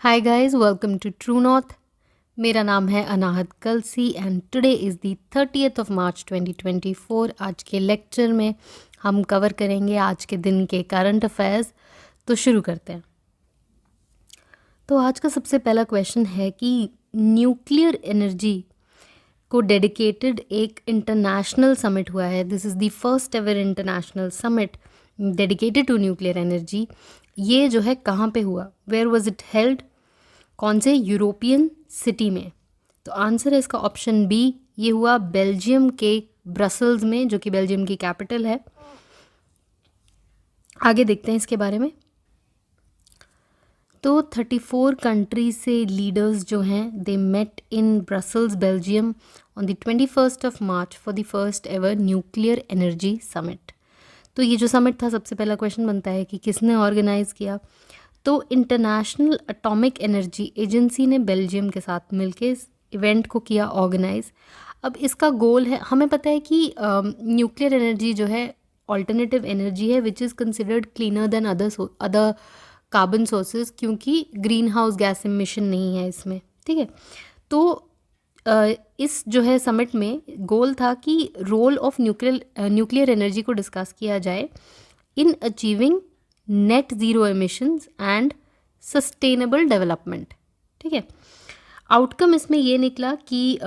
Hi guys, welcome to True North. मेरा नाम है Anahat Kalsi and today is the 30th of March 2024। आज के लेक्चर में हम कवर करेंगे आज के दिन के करंट अफेयर्स। तो शुरू करते हैं। तो आज का सबसे पहला क्वेश्चन है कि न्यूक्लियर एनर्जी को डेडिकेटेड एक इंटरनेशनल समिट हुआ है। This is the first ever international summit dedicated to nuclear energy. ये जो है कहाँ पे हुआ, वेयर वॉज इट हेल्ड, कौन से यूरोपियन सिटी में? तो आंसर है इसका ऑप्शन बी, ये हुआ बेल्जियम के ब्रसल्स में, जो कि बेल्जियम की कैपिटल है। आगे देखते हैं इसके बारे में। तो 34 कंट्रीज से लीडर्स जो हैं they met in Brussels Belgium on the 21st of March for the first ever nuclear energy summit. तो ये जो समिट था, सबसे पहला क्वेश्चन बनता है कि किसने ऑर्गेनाइज किया। तो इंटरनेशनल एटॉमिक एनर्जी एजेंसी ने बेल्जियम के साथ मिलके इस इवेंट को किया ऑर्गेनाइज। अब इसका गोल है, हमें पता है कि न्यूक्लियर एनर्जी जो है ऑल्टरनेटिव एनर्जी है which is considered cleaner then other carbon sources, क्योंकि ग्रीन हाउस गैस एमिशन नहीं है इसमें। ठीक है, तो इस जो है समिट में गोल था कि रोल ऑफ न्यूक्लियर एनर्जी को डिस्कस किया जाए in achieving net zero emissions and sustainable development. ठीक है, आउटकम इसमें ये निकला कि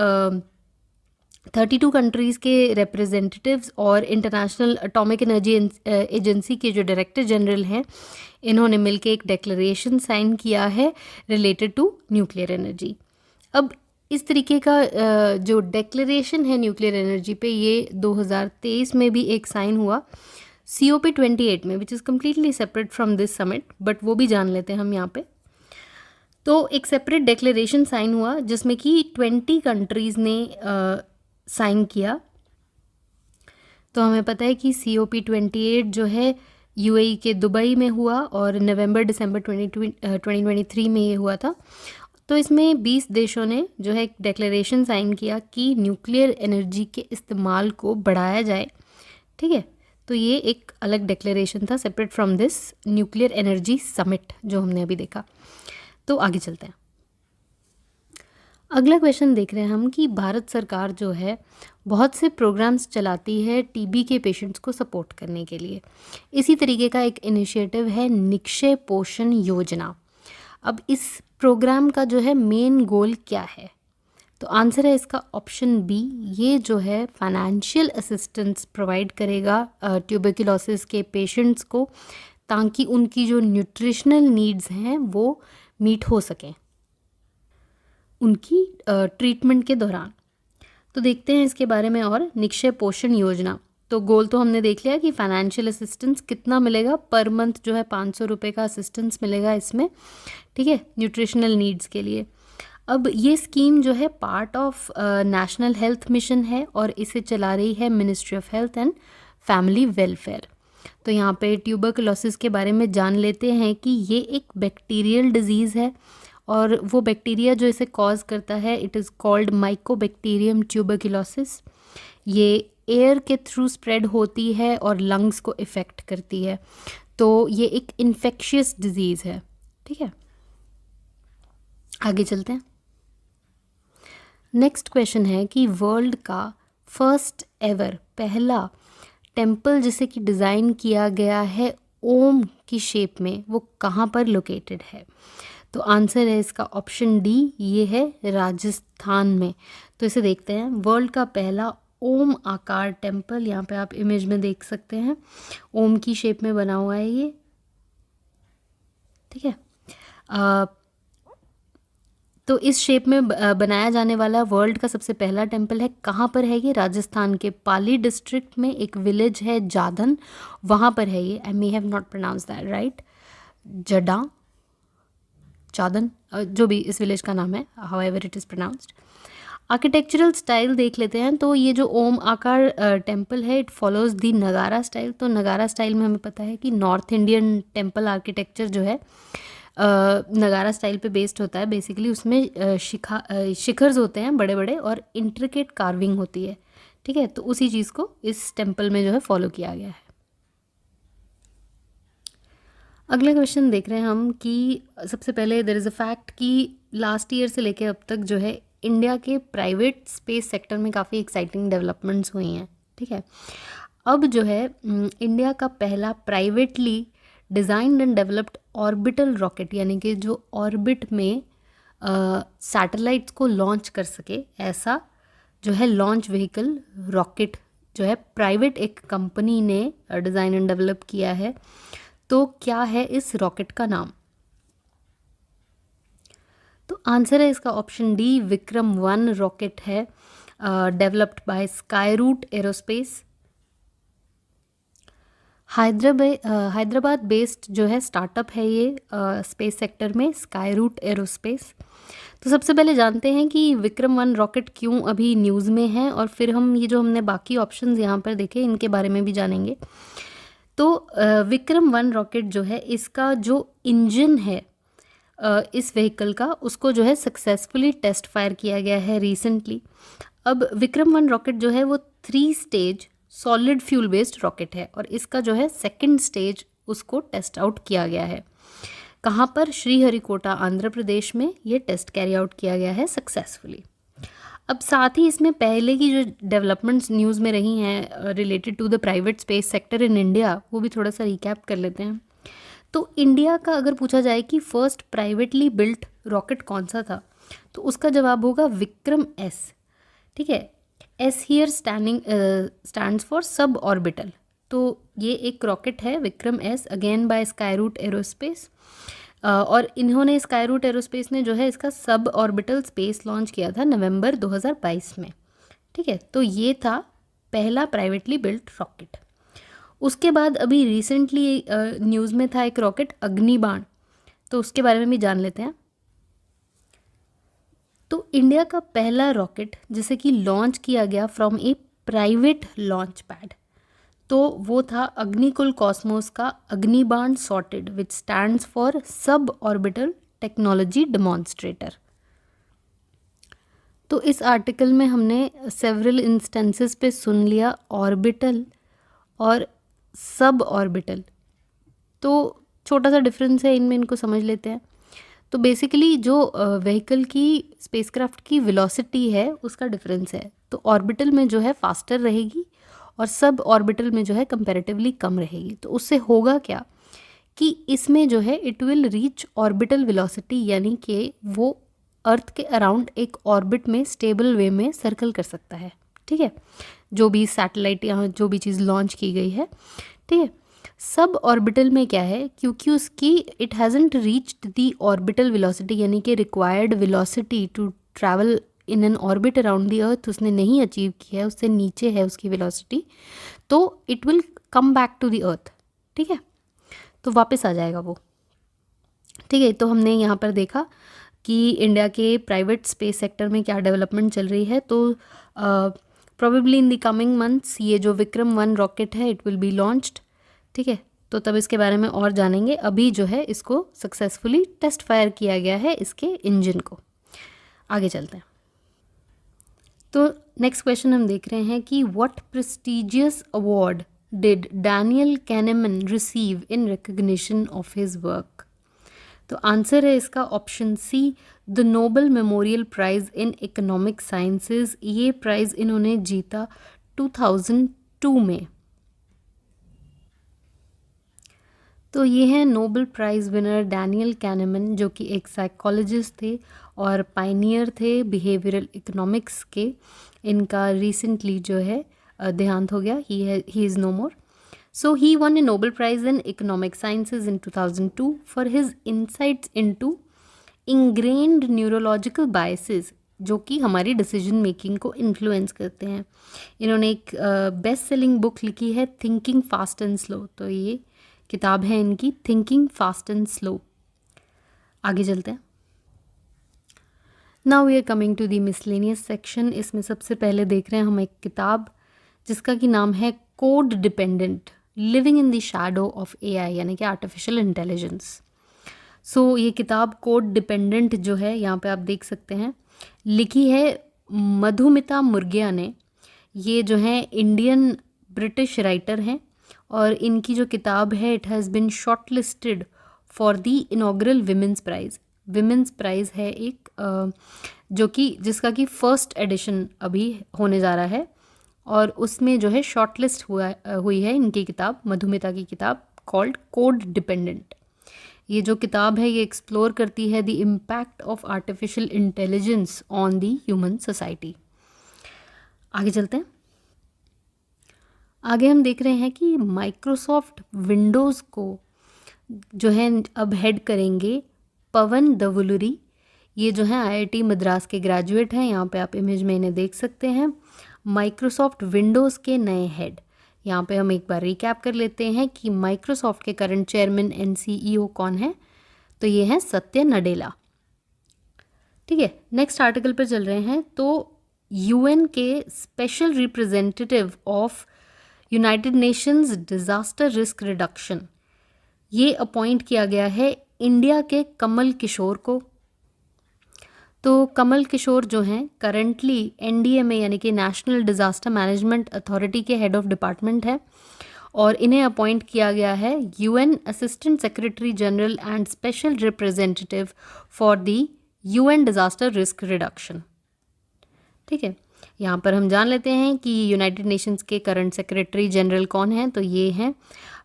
32 कंट्रीज़ के रिप्रेजेंटेटिव्स और इंटरनेशनल एटॉमिक एनर्जी एजेंसी के जो डायरेक्टर जनरल हैं, इन्होंने मिलकर एक डेक्लेरेशन साइन किया है रिलेटेड टू न्यूक्लियर एनर्जी। अब इस तरीके का जो डेक्लेरेशन है न्यूक्लियर एनर्जी पे, ये 2023 में भी एक साइन हुआ COP28 में, which is completely separate from this summit, but वो भी जान लेते हैं हम यहाँ पे। तो एक सेपरेट डेक्लेरेशन साइन हुआ जिसमें कि 20 कंट्रीज़ ने साइन किया। तो हमें पता है कि COP28 जो है UAE के दुबई में हुआ और नवंबर-दिसंबर 2023 में ये हुआ था। तो इसमें 20 देशों ने जो है एक डेक्लेरेशन साइन किया कि न्यूक्लियर एनर्जी के इस्तेमाल को बढ़ाया जाए। ठीक है, तो ये एक अलग डेक्लेरेशन था separate from this nuclear energy summit जो हमने अभी देखा। तो आगे चलते हैं। अगला क्वेश्चन देख रहे हैं हम कि भारत सरकार जो है बहुत से प्रोग्राम्स चलाती है टीबी के पेशेंट्स को सपोर्ट करने के लिए। इसी तरीके का एक इनिशिएटिव है निक्षय पोषण योजना। अब इस प्रोग्राम का जो है मेन गोल क्या है? तो आंसर है इसका ऑप्शन बी, ये जो है फाइनेंशियल असिस्टेंस प्रोवाइड करेगा ट्यूबरकुलोसिस के पेशेंट्स को, ताकि उनकी जो न्यूट्रिशनल नीड्स हैं वो मीट हो सकें उनकी ट्रीटमेंट के दौरान। तो देखते हैं इसके बारे में और। निक्षय पोषण योजना, तो गोल तो हमने देख लिया कि फाइनेंशियल असिस्टेंस कितना मिलेगा पर मंथ, जो है 500 रुपये का असिस्टेंस मिलेगा इसमें। ठीक है, न्यूट्रिशनल नीड्स के लिए। अब ये स्कीम जो है part of national health mission है और इसे चला रही है ministry of health and family welfare. तो यहाँ पे ट्यूबरकुलोसिस के बारे में जान लेते हैं कि ये एक बैक्टीरियल डिजीज़ है और वो बैक्टीरिया जो इसे कॉज करता है it is called Mycobacterium tuberculosis. ये एयर के थ्रू स्प्रेड होती है और लंग्स को इफ़ेक्ट करती है। तो ये एक इन्फेक्शियस डिजीज़ है। ठीक है, आगे चलते हैं। नेक्स्ट क्वेश्चन है कि वर्ल्ड का फर्स्ट एवर पहला टेम्पल जिसे कि डिज़ाइन किया गया है ओम की शेप में, वो कहाँ पर लोकेटेड है? तो आंसर है इसका ऑप्शन डी, ये है राजस्थान में। तो इसे देखते हैं। वर्ल्ड का पहला ओम आकार टेम्पल, यहाँ पे आप इमेज में देख सकते हैं, ओम की शेप में बना हुआ है ये। ठीक है, तो इस शेप में बनाया जाने वाला वर्ल्ड का सबसे पहला टेम्पल है। कहाँ पर है ये? राजस्थान के पाली डिस्ट्रिक्ट में एक विलेज है जादन, वहाँ पर है ये। I may have not pronounce that right, Jadan, जो भी इस विलेज का नाम है, however it is pronounced. Architectural style देख लेते हैं। तो ये जो ओम आकार टेम्पल है इट फॉलोज दी नगारा स्टाइल। तो नगारा स्टाइल में हमें पता है कि नॉर्थ इंडियन टेम्पल आर्किटेक्चर जो है नगारा स्टाइल पे बेस्ड होता है। बेसिकली उसमें शिखर्स होते हैं बड़े बड़े और इंट्रिकेट कार्विंग होती है। ठीक है, तो उसी चीज़ को इस टेम्पल में जो है फॉलो किया गया है। अगला क्वेश्चन देख रहे हैं हम कि सबसे पहले देयर इज़ अ फैक्ट कि लास्ट ईयर से लेके अब तक जो है इंडिया के प्राइवेट स्पेस सेक्टर में काफ़ी एक्साइटिंग डेवलपमेंट्स हुई हैं। ठीक है, अब जो है इंडिया का पहला privately designed and developed orbital rocket, यानी कि जो ऑर्बिट में सैटेलाइट्स को लॉन्च कर सके, ऐसा जो है लॉन्च व्हीकल रॉकेट जो है प्राइवेट एक कंपनी ने डिज़ाइन एंड डेवलप किया है। तो क्या है इस रॉकेट का नाम? तो आंसर है इसका ऑप्शन डी, विक्रम-1 रॉकेट है, developed by Skyroot aerospace. Hyderabad based जो है स्टार्टअप है ये स्पेस सेक्टर में, स्काईरूट एरोस्पेस। तो सबसे पहले जानते हैं कि विक्रम-1 रॉकेट क्यों अभी न्यूज़ में है, और फिर हम ये जो हमने बाकी ऑप्शंस यहाँ पर देखे इनके बारे में भी जानेंगे। तो विक्रम-1 रॉकेट जो है, इसका जो इंजन है इस व्हीकल का, उसको जो है सक्सेसफुली टेस्ट फायर किया गया है रिसेंटली। अब विक्रम-1 रॉकेट जो है वो 3 stage solid fuel based rocket है, और इसका जो है सेकंड स्टेज उसको टेस्ट आउट किया गया है। कहाँ पर? श्रीहरिकोटा, आंध्र प्रदेश में ये टेस्ट कैरी आउट किया गया है सक्सेसफुली। अब साथ ही इसमें पहले की जो डेवलपमेंट्स न्यूज़ में रही हैं related to the private space sector in India, वो भी थोड़ा सा रिकैप कर लेते हैं। तो इंडिया का अगर पूछा जाए कि फर्स्ट प्राइवेटली बिल्ट रॉकेट कौन सा था, तो उसका जवाब होगा विक्रम-S। ठीक है, S here stands for sub orbital. तो ये एक रॉकेट है विक्रम-S, अगेन बाय स्काईरूट एरोस्पेस, और इन्होंने स्काईरूट एरोस्पेस ने जो है इसका सब ऑर्बिटल स्पेस लॉन्च किया था नवंबर 2022 में। ठीक है, तो ये था पहला प्राइवेटली बिल्ट रॉकेट। उसके बाद अभी रिसेंटली न्यूज़ में था एक रॉकेट अग्निबाण, तो उसके बारे में भी जान लेते हैं। तो इंडिया का पहला रॉकेट जिसे कि लॉन्च किया गया from a private launch pad, तो वो था अग्निकुल कॉस्मोस का Agnibaan SOrTeD, which stands for sub orbital technology demonstrator. तो इस आर्टिकल में हमने सेवरल इंस्टेंसेस पे सुन लिया ऑर्बिटल और सब ऑर्बिटल, तो छोटा सा डिफरेंस है इनमें, इनको समझ लेते हैं। तो बेसिकली जो व्हीकल की स्पेसक्राफ्ट की वेलोसिटी है उसका डिफरेंस है। तो ऑर्बिटल में जो है फास्टर रहेगी और सब ऑर्बिटल में जो है कंपैरेटिवली कम रहेगी। तो उससे होगा क्या कि इसमें जो है it will reach orbital velocity, यानी कि वो अर्थ के अराउंड एक ऑर्बिट में स्टेबल वे में सर्कल कर सकता है। ठीक है, जो भी सैटेलाइट यहाँ जो भी चीज़ लॉन्च की गई है। ठीक है, सब ऑर्बिटल में क्या है, क्योंकि उसकी it hasn't reached the orbital velocity, यानी कि required velocity to travel in an orbit around the earth उसने नहीं अचीव किया है, उससे नीचे है उसकी वेलोसिटी, तो it will come back to the earth. ठीक है, तो वापस आ जाएगा वो। ठीक है, तो हमने यहाँ पर देखा कि इंडिया के प्राइवेट स्पेस सेक्टर में क्या डेवलपमेंट चल रही है। तो probably in the coming months ये जो विक्रम-1 रॉकेट है इट विल बी लॉन्च्ड। ठीक है, तो तब इसके बारे में और जानेंगे। अभी जो है इसको सक्सेसफुली टेस्ट फायर किया गया है इसके इंजन को। आगे चलते हैं। तो नेक्स्ट क्वेश्चन हम देख रहे हैं कि what prestigious award did Daniel Kahneman receive in recognition of his work? तो आंसर है इसका option C, the Nobel memorial prize in economic sciences. ये प्राइज़ इन्होंने जीता 2002 में। तो ये हैं Nobel prize winner Daniel Kahneman, जो कि एक साइकोलॉजिस्ट थे और पायनियर थे बिहेवियरल इकोनॉमिक्स के। इनका रिसेंटली जो है देहांत हो गया, he is no more. So he won a Nobel Prize in Economic Sciences in 2002 for his insights into ingrained neurological biases, जो कि हमारी डिसीजन मेकिंग को इन्फ्लुएंस करते हैं। इन्होंने एक बेस्ट सेलिंग बुक लिखी है थिंकिंग फास्ट एंड स्लो। तो ये किताब है इनकी थिंकिंग फास्ट एंड स्लो। आगे चलते हैं। Now we are coming to the miscellaneous section. इसमें सबसे पहले देख रहे हैं हम एक किताब जिसका कि नाम है code dependent living in the shadow of AI, यानी कि आर्टिफिशियल इंटेलिजेंस। सो ये किताब कोड डिपेंडेंट जो है यहाँ पे आप देख सकते हैं, लिखी है मधुमिता मुर्गिया ने। ये जो है इंडियन ब्रिटिश राइटर हैं और इनकी जो किताब है it has been shortlisted for the inaugural women's prize. Women's prize है एक जो कि जिसका कि फर्स्ट एडिशन अभी होने जा रहा है, और उसमें जो है शॉर्टलिस्ट हुई है इनकी किताब, मधुमिता की किताब कॉल्ड कोड डिपेंडेंट। ये जो किताब है ये एक्सप्लोर करती है the impact of artificial intelligence on the human society. आगे चलते हैं। आगे हम देख रहे हैं कि माइक्रोसॉफ्ट विंडोज़ को जो है अब हेड करेंगे पवन दवुलुरी। ये जो है आईआईटी मद्रास के ग्रेजुएट हैं, यहाँ पे आप इमेज में इन्हें देख सकते हैं। माइक्रोसॉफ्ट विंडोज़ के नए हेड। यहाँ पे हम एक बार रिकैप कर लेते हैं कि माइक्रोसॉफ्ट के करंट चेयरमैन एंड सीईओ कौन है, तो ये हैं सत्य नडेला। ठीक है, नेक्स्ट आर्टिकल पर चल रहे हैं। तो यूएन के special representative of United Nations disaster risk reduction, ये अपॉइंट किया गया है इंडिया के कमल किशोर को। तो कमल किशोर जो हैं करंटली एनडीए में यानी कि नेशनल डिज़ास्टर मैनेजमेंट अथॉरिटी के हेड ऑफ डिपार्टमेंट है, और इन्हें अपॉइंट किया गया है UN assistant secretary general and special representative for the UN disaster risk reduction. ठीक है, यहाँ पर हम जान लेते हैं कि यूनाइटेड नेशंस के करंट सेक्रेटरी जनरल कौन हैं, तो ये हैं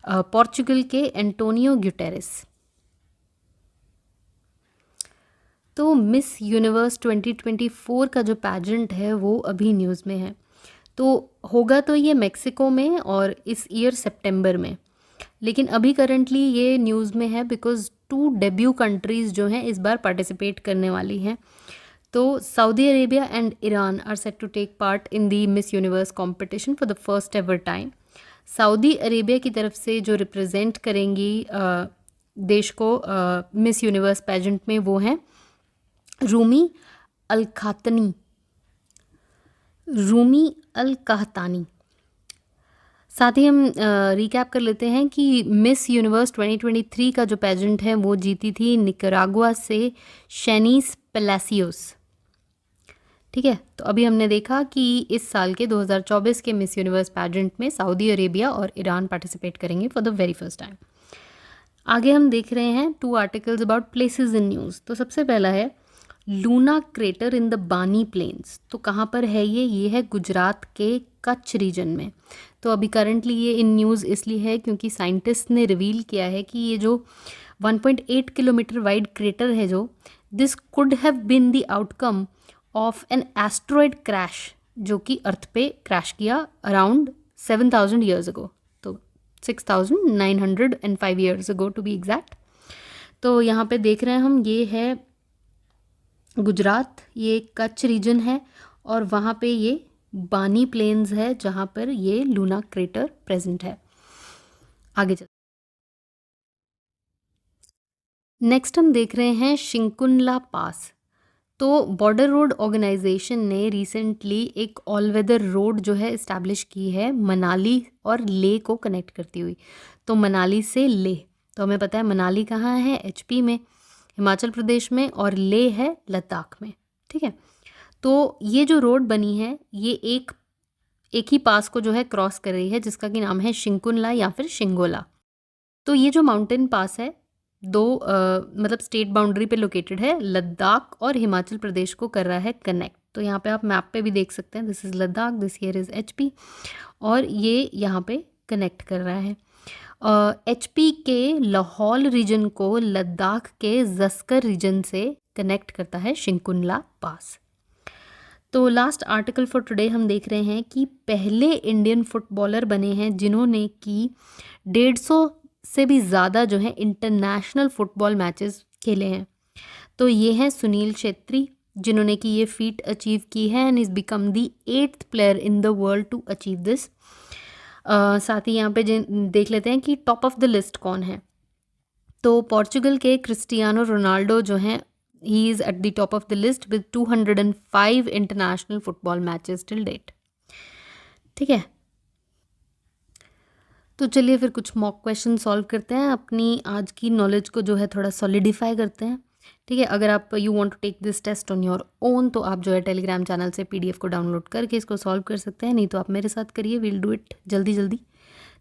पोर्चुगल के एंटोनियो गुटेरेस। तो मिस यूनिवर्स 2024 का जो पैजेंट है वो अभी न्यूज़ में है। तो होगा तो ये मेक्सिको में और इस ईयर सितंबर में, लेकिन अभी करंटली ये न्यूज़ में है बिकॉज 2 डेब्यू कंट्रीज़ जो हैं इस बार पार्टिसिपेट करने वाली हैं। तो Saudi Arabia and Iran are set to take part in the Miss Universe competition for the first ever time. Saudi Arabia की तरफ से जो रिप्रेजेंट करेंगी देश को मिस यूनिवर्स पैजेंट में वो हैं रूमी अल कहतानी। साथ ही हम रिकैप कर लेते हैं कि मिस यूनिवर्स 2023 का जो पैजेंट है वो जीती थी निकरागुआ से शेनिस पेलासियोस। ठीक है, तो अभी हमने देखा कि इस साल के 2024 के मिस यूनिवर्स पैजेंट में सऊदी अरेबिया और ईरान पार्टिसिपेट करेंगे for the very first time. आगे हम देख रहे हैं 2 articles about places in news. तो सबसे पहला है लूना क्रेटर इन द बानी प्लेन्स। तो कहाँ पर है ये है गुजरात के कच्छ रीजन में। तो अभी करंटली ये इन न्यूज़ इसलिए है क्योंकि साइंटिस्ट ने रिवील किया है कि ये जो 1.8 किलोमीटर वाइड क्रेटर है जो this could have been the outcome of an asteroid crash जो कि अर्थ पे क्रैश किया अराउंड 7000 ईयर्स अगो, तो 6905 years ago to be exact. तो यहाँ पे देख रहे हैं हम, ये है गुजरात, ये कच्छ रीजन है और वहाँ पे ये बानी प्लेन्स है जहाँ पर ये लूना क्रेटर प्रेजेंट है। आगे चल, नेक्स्ट हम देख रहे हैं शिंकुनला पास। तो बॉर्डर रोड ऑर्गेनाइजेशन ने रिसेंटली एक ऑल वेदर रोड जो है इस्टेब्लिश की है मनाली और लेह को कनेक्ट करती हुई। तो मनाली से लेह, तो हमें पता है मनाली कहाँ है, एचपी में, हिमाचल प्रदेश में, और लेह है लद्दाख में। ठीक है, तो ये जो रोड बनी है ये एक ही पास को जो है क्रॉस कर रही है जिसका कि नाम है शिंकुनला या फिर शिंगोला। तो ये जो माउंटेन पास है मतलब स्टेट बाउंड्री पे लोकेटेड है, लद्दाख और हिमाचल प्रदेश को कर रहा है कनेक्ट। तो यहाँ पे आप मैप पे भी देख सकते हैं, this is Ladakh, this here is HP, और ये यहाँ पे कनेक्ट कर रहा है। एचपी के लाहौल रीजन को लद्दाख के जस्कर रीजन से कनेक्ट करता है शिंकुनला पास। तो लास्ट आर्टिकल फॉर टुडे हम देख रहे हैं कि पहले इंडियन फुटबॉलर बने हैं जिन्होंने कि 150 से भी ज़्यादा जो है इंटरनेशनल फुटबॉल मैचेस खेले हैं। तो ये हैं सुनील छेत्री जिन्होंने कि ये फीट अचीव की है and is become the 8th player in the world to achieve this. साथ ही यहाँ पे देख लेते हैं कि टॉप ऑफ द लिस्ट कौन है। तो पोर्चुगल के क्रिस्टियानो रोनाल्डो जो हैं he is at the top of the list with 205 international football matches till date. ठीक है, तो चलिए फिर कुछ मॉक क्वेश्चन सॉल्व करते हैं, अपनी आज की नॉलेज को जो है थोड़ा सॉलिडिफाई करते हैं। ठीक है, अगर आप you want to take this test on your own तो आप जो है टेलीग्राम चैनल से पीडीएफ को डाउनलोड करके इसको सॉल्व कर सकते हैं, नहीं तो आप मेरे साथ करिए, विल डू इट जल्दी जल्दी।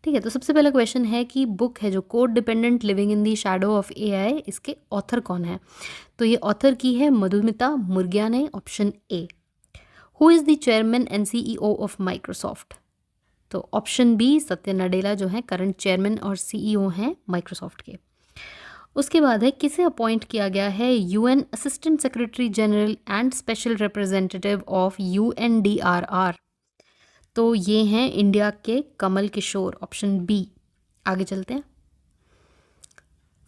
ठीक है, तो सबसे पहला क्वेश्चन है कि बुक है जो code dependent living in the shadow of AI, इसके ऑथर कौन है? तो ये ऑथर की है मधुमिता मुर्गिया ने, option A. Who is the chairman and CEO of Microsoft? तो ऑप्शन बी सत्य नडेला जो है करंट चेयरमैन और सीईओ हैं माइक्रोसॉफ्ट के। उसके बाद है किसे अपॉइंट किया गया है UN assistant secretary general and special representative of UNDRR? तो ये हैं इंडिया के कमल किशोर, ऑप्शन बी। आगे चलते हैं।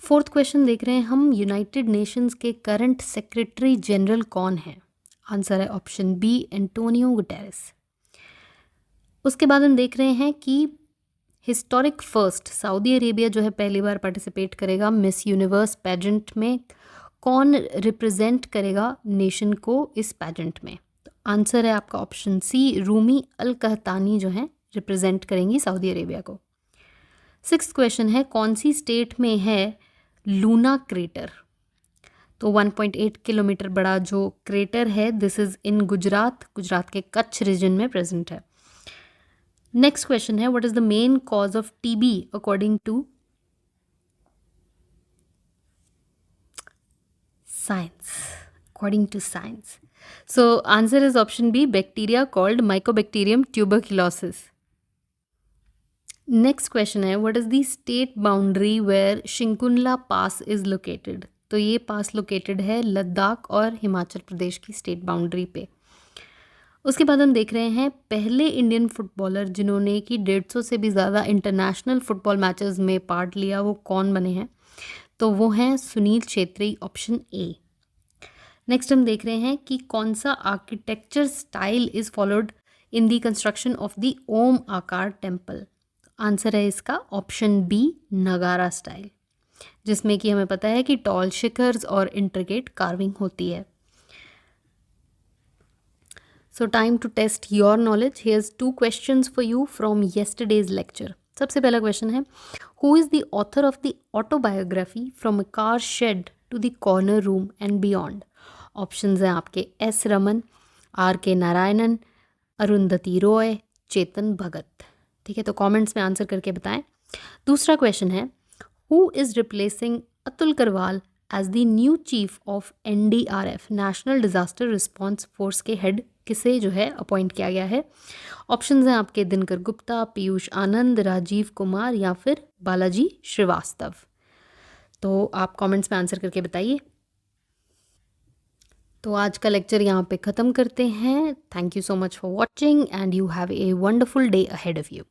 फोर्थ क्वेश्चन देख रहे हैं हम, यूनाइटेड नेशंस के करंट सेक्रेटरी जनरल कौन है? आंसर है ऑप्शन बी एंटोनियो गुटेरेस। उसके बाद हम देख रहे हैं कि हिस्टोरिक फर्स्ट सऊदी अरेबिया जो है पहली बार पार्टिसिपेट करेगा मिस यूनिवर्स पैजेंट में। कौन रिप्रेजेंट करेगा नेशन को इस पैजेंट में? तो आंसर है आपका ऑप्शन सी, रूमी अल कहतानी जो है रिप्रेजेंट करेंगी सऊदी अरेबिया को। सिक्स्थ क्वेश्चन है, कौन सी स्टेट में है लूना क्रेटर? तो 1.8 किलोमीटर बड़ा जो क्रेटर है, दिस इज़ इन गुजरात के कच्छ रीजन में प्रेजेंट है। नेक्स्ट क्वेश्चन है, what is the main cause of TB according to science? So answer is option B, bacteria called mycobacterium tuberculosis. Next question है, what is the state boundary where Shinku La pass is located? तो ये पास located है लद्दाख और हिमाचल प्रदेश की state boundary पे। उसके बाद हम देख रहे हैं पहले इंडियन फुटबॉलर जिन्होंने कि 150 से भी ज़्यादा इंटरनेशनल फुटबॉल मैचेस में पार्ट लिया, वो कौन बने हैं? तो वो हैं Sunil Chhetri, option A. Next हम देख रहे हैं कि कौन सा architecture style is followed in the construction of the Om Akar temple? Answer है इसका ऑप्शन बी, नगारा स्टाइल, जिसमें कि हमें पता है कि टॉल शिखर्स और इंट्रिकेट कार्विंग होती है। So time to test your knowledge. Here's 2 questions for you from yesterday's lecture. सबसे पहला क्वेश्चन है, who is the author of the autobiography from a car shed to the corner room and beyond? Options हैं आपके S Raman, are के नारायणन, अरुंधति रॉय, चेतन भगत। ठीक है, तो comments में आंसर करके बताएं। दूसरा क्वेश्चन है, who is replacing Atul Karwal as the new chief of NDRF national disaster response force के हेड किसे जो है अपॉइंट किया गया है? ऑप्शंस हैं आपके दिनकर गुप्ता, पीयूष आनंद, राजीव कुमार या फिर बालाजी श्रीवास्तव। तो आप कमेंट्स में आंसर करके बताइए। तो आज का लेक्चर यहाँ पे ख़त्म करते हैं। Thank you so much for watching and you have a wonderful day ahead of you.